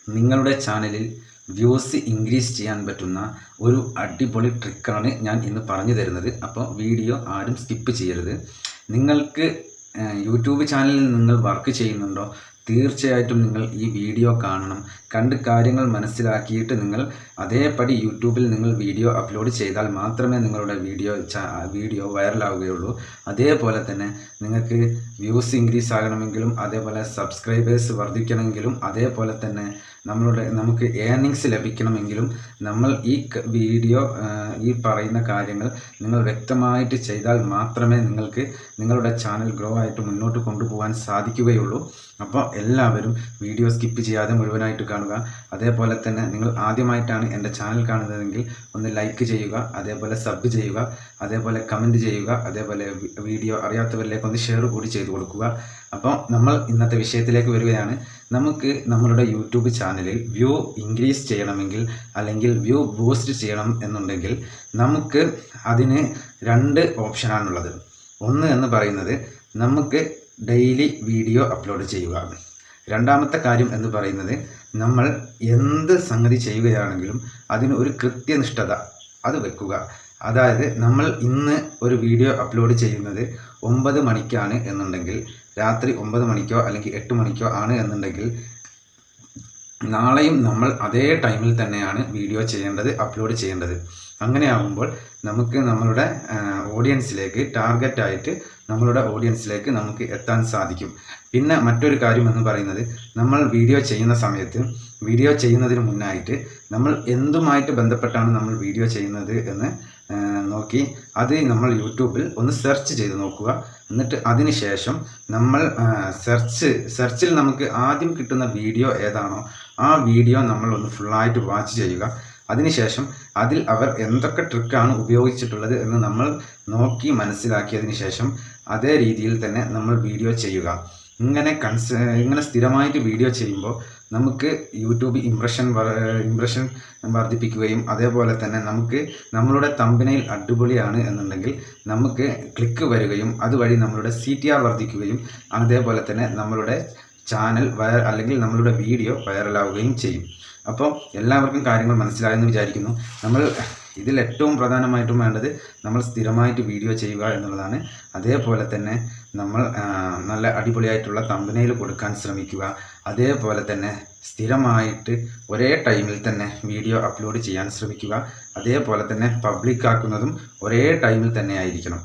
നിങ്ങളുടെ ചാനലിൽ views increase ചെയ്യാൻ പറ്റുന്ന ഒരു അടിപൊളി ട്രിക്കാണ് ഞാൻ ഇന്ന് പറഞ്ഞു തരുന്നത്. അപ്പോൾ വീഡിയോ ആരും സ്കിപ്പ് ചെയ്യരുത്. നിങ്ങൾക്ക് യൂട്യൂബ് ചാനലിൽ നിങ്ങൾ വർക്ക് ചെയ്യുന്നുണ്ടോ? തീർച്ചയായിട്ടും നിങ്ങൾ ഈ വീഡിയോ കാണണം. കണ്ട് കാര്യങ്ങൾ മനസ്സിലാക്കിയിട്ട് നിങ്ങൾ അതേപടി യൂട്യൂബിൽ നിങ്ങൾ വീഡിയോ അപ്ലോഡ് ചെയ്താൽ മാത്രമേ നിങ്ങളുടെ വീഡിയോ വൈറലാവുകയുള്ളൂ. അതേപോലെ തന്നെ നിങ്ങൾക്ക് വ്യൂസ് ഇൻക്രീസ് ആകണമെങ്കിലും അതേപോലെ സബ്സ്ക്രൈബേഴ്സ് വർദ്ധിക്കണമെങ്കിലും അതേപോലെ തന്നെ നമുക്ക് ഏർണിങ്സ് ലഭിക്കണമെങ്കിലും നമ്മൾ ഈ വീഡിയോ ഈ പറയുന്ന കാര്യങ്ങൾ നിങ്ങൾ വ്യക്തമായിട്ട് ചെയ്താൽ മാത്രമേ നിങ്ങൾക്ക് നിങ്ങളുടെ ചാനൽ ഗ്രോ ആയിട്ട് മുന്നോട്ട് കൊണ്ടുപോകാൻ സാധിക്കുകയുള്ളൂ. അപ്പോൾ എല്ലാവരും വീഡിയോ സ്കിപ്പ് ചെയ്യാതെ മുഴുവനായിട്ട് കാണുക. അതേപോലെ തന്നെ നിങ്ങൾ ആദ്യമായിട്ടാണ് എൻ്റെ ചാനൽ കാണുന്നതെങ്കിൽ ഒന്ന് ലൈക്ക് ചെയ്യുക, അതേപോലെ സബ് ചെയ്യുക, അതേപോലെ കമൻറ്റ് ചെയ്യുക, അതേപോലെ വീഡിയോ അറിയാത്തവരിലേക്ക് ഒന്ന് ഷെയർ കൂടി ചെയ്തു കൊടുക്കുക. അപ്പോൾ നമ്മൾ ഇന്നത്തെ വിഷയത്തിലേക്ക് വരികയാണ്. നമുക്ക് നമ്മളുടെ യൂട്യൂബ് ചാനലിൽ വ്യൂ ഇൻക്രീസ് ചെയ്യണമെങ്കിൽ അല്ലെങ്കിൽ വ്യൂ ബൂസ്റ്റ് ചെയ്യണം എന്നുണ്ടെങ്കിൽ നമുക്ക് അതിന് 2 ഓപ്ഷനാണുള്ളത്. ഒന്ന് എന്ന് പറയുന്നത് നമുക്ക് ഡെയിലി വീഡിയോ അപ്ലോഡ് ചെയ്യുക. രണ്ടാമത്തെ കാര്യം എന്ന് പറയുന്നത് നമ്മൾ എന്ത് സംഗതി ചെയ്യുകയാണെങ്കിലും അതിന് ഒരു കൃത്യനിഷ്ഠത അത് വെക്കുക. അതായത് നമ്മൾ ഇന്ന് ഒരു വീഡിയോ അപ്ലോഡ് ചെയ്യുന്നത് 9 മണിക്കാണ് എന്നുണ്ടെങ്കിൽ രാത്രി 9 മണിക്കോ അല്ലെങ്കിൽ 8 മണിക്കോ ആണ് എന്നുണ്ടെങ്കിൽ നാളെയും നമ്മൾ അതേ ടൈമിൽ തന്നെയാണ് വീഡിയോ അപ്ലോഡ് ചെയ്യേണ്ടത്. അങ്ങനെയാകുമ്പോൾ നമുക്ക് നമ്മളുടെ ഓഡിയൻസിലേക്ക് ടാർഗറ്റായിട്ട് നമ്മളുടെ ഓഡിയൻസിലേക്ക് നമുക്ക് എത്താൻ സാധിക്കും. പിന്നെ മറ്റൊരു കാര്യം എന്ന് പറയുന്നത് നമ്മൾ വീഡിയോ ചെയ്യുന്ന സമയത്ത് വീഡിയോ ചെയ്യുന്നതിന് മുന്നായിട്ട് നമ്മൾ എന്തുമായിട്ട് ബന്ധപ്പെട്ടാണ് നമ്മൾ വീഡിയോ ചെയ്യുന്നത് എന്ന് നോക്കി അത് നമ്മൾ യൂട്യൂബിൽ ഒന്ന് സെർച്ച് ചെയ്ത് നോക്കുക. എന്നിട്ട് അതിന് ശേഷം നമ്മൾ സെർച്ചിൽ നമുക്ക് ആദ്യം കിട്ടുന്ന വീഡിയോ ഏതാണോ ആ വീഡിയോ നമ്മൾ ഒന്ന് ഫുള്ളായിട്ട് വാച്ച് ചെയ്യുക. അതിനുശേഷം അതിൽ അവർ എന്തൊക്കെ ട്രിക്കാണ് ഉപയോഗിച്ചിട്ടുള്ളത് എന്ന് നമ്മൾ നോക്കി മനസ്സിലാക്കിയതിന് ശേഷം അതേ രീതിയിൽ തന്നെ നമ്മൾ വീഡിയോ ചെയ്യുക. ഇങ്ങനെ സ്ഥിരമായിട്ട് വീഡിയോ ചെയ്യുമ്പോൾ നമുക്ക് യൂട്യൂബ് ഇംപ്രഷൻ വർദ്ധിപ്പിക്കുകയും അതേപോലെ തന്നെ നമുക്ക് നമ്മളുടെ തമ്പനയിൽ അടിപൊളിയാണ് എന്നുണ്ടെങ്കിൽ നമുക്ക് ക്ലിക്ക് വരികയും അതുവഴി നമ്മളുടെ CTR വർദ്ധിക്കുകയും അതേപോലെ തന്നെ നമ്മളുടെ ചാനൽ അല്ലെങ്കിൽ നമ്മളുടെ വീഡിയോ വൈറലാവുകയും ചെയ്യും. അപ്പോൾ എല്ലാവർക്കും കാര്യങ്ങൾ മനസ്സിലായെന്ന് വിചാരിക്കുന്നു. നമ്മൾ ഇതിൽ ഏറ്റവും പ്രധാനമായിട്ടും വേണ്ടത് നമ്മൾ സ്ഥിരമായിട്ട് വീഡിയോ ചെയ്യുക എന്നുള്ളതാണ്. അതേപോലെ തന്നെ നമ്മൾ നല്ല അടിപൊളിയായിട്ടുള്ള തമ്പനയിൽ കൊടുക്കാൻ ശ്രമിക്കുക. അതേപോലെ തന്നെ സ്ഥിരമായിട്ട് ഒരേ ടൈമിൽ തന്നെ വീഡിയോ അപ്ലോഡ് ചെയ്യാൻ ശ്രമിക്കുക. അതേപോലെ തന്നെ പബ്ലിക്കാക്കുന്നതും ഒരേ ടൈമിൽ തന്നെ ആയിരിക്കണം.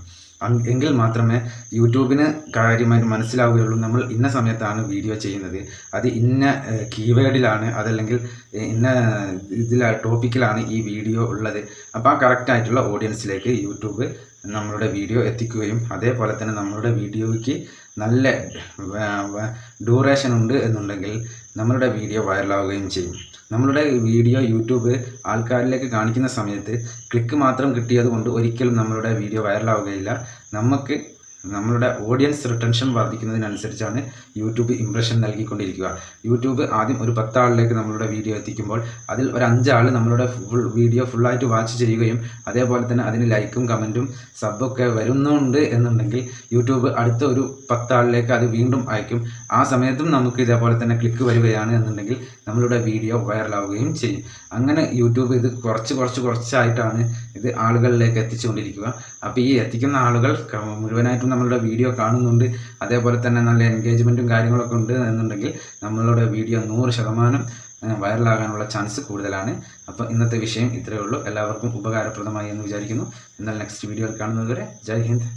എങ്കിൽ മാത്രമേ യൂട്യൂബിന് കാര്യമായിട്ട് മനസ്സിലാവുകയുള്ളൂ നമ്മൾ ഇന്ന സമയത്താണ് വീഡിയോ ചെയ്യുന്നത്, അത് ഇന്ന കീവേഡിലാണ്, അതല്ലെങ്കിൽ ഇന്ന ടോപ്പിക്കിലാണ് ഈ വീഡിയോ ഉള്ളത്. അപ്പോൾ ആ കറക്റ്റായിട്ടുള്ള ഓഡിയൻസിലേക്ക് യൂട്യൂബ് നമ്മളുടെ വീഡിയോ എത്തിക്കുകയും അതേപോലെ തന്നെ നമ്മളുടെ വീഡിയോയ്ക്ക് നല്ല ഡ്യൂറേഷൻ ഉണ്ട് എന്നുണ്ടെങ്കിൽ നമ്മളുടെ വീഡിയോ വൈറലാവുകയും ചെയ്യും. നമ്മളുടെ വീഡിയോ യൂട്യൂബ് ആൾക്കാരിലേക്ക് കാണിക്കുന്ന സമയത്ത് ക്ലിക്ക് മാത്രം കിട്ടിയത് കൊണ്ട് ഒരിക്കലും നമ്മളുടെ വീഡിയോ വൈറലാവുകയില്ല. നമ്മളുടെ ഓഡിയൻസ് റിട്ടൻഷൻ വർദ്ധിക്കുന്നതിനനുസരിച്ചാണ് യൂട്യൂബ് ഇംപ്രഷൻ നൽകിക്കൊണ്ടിരിക്കുക. യൂട്യൂബ് ആദ്യം ഒരു 10 ആളിലേക്ക് നമ്മളുടെ വീഡിയോ എത്തിക്കുമ്പോൾ അതിൽ ഒരു 5 ആൾ നമ്മളുടെ വീഡിയോ ഫുള്ളായിട്ട് വാച്ച് ചെയ്യുകയും അതേപോലെ തന്നെ അതിന് ലൈക്കും കമൻറ്റും സബ്ബൊക്കെ വരുന്നുണ്ട് എന്നുണ്ടെങ്കിൽ യൂട്യൂബ് അടുത്ത ഒരു 10 ആളിലേക്ക് അത് വീണ്ടും അയക്കും. ആ സമയത്തും നമുക്ക് ഇതേപോലെ തന്നെ ക്ലിക്ക് വരികയാണ് എന്നുണ്ടെങ്കിൽ നമ്മളുടെ വീഡിയോ വൈറലാവുകയും ചെയ്യും. അങ്ങനെ യൂട്യൂബ് ഇത് കുറച്ചായിട്ടാണ് ഇത് ആളുകളിലേക്ക് എത്തിച്ചുകൊണ്ടിരിക്കുക. അപ്പോൾ ഈ എത്തിക്കുന്ന ആളുകൾ മുഴുവനായിട്ടും നമ്മളുടെ വീഡിയോ കാണുന്നുണ്ട്, അതേപോലെ തന്നെ നല്ല എൻഗേജ്മെൻറ്റും കാര്യങ്ങളൊക്കെ ഉണ്ട് എന്നുണ്ടെങ്കിൽ നമ്മളുടെ വീഡിയോ 100% വൈറലാകാനുള്ള ചാൻസ് കൂടുതലാണ്. അപ്പോൾ ഇന്നത്തെ വിഷയം ഇത്രയേ ഉള്ളൂ. എല്ലാവർക്കും ഉപകാരപ്രദമായി എന്ന് വിചാരിക്കുന്നു. എന്നാൽ നെക്സ്റ്റ് വീഡിയോയിൽ കാണുന്നതുവരെ ജയ് ഹിന്ദ്.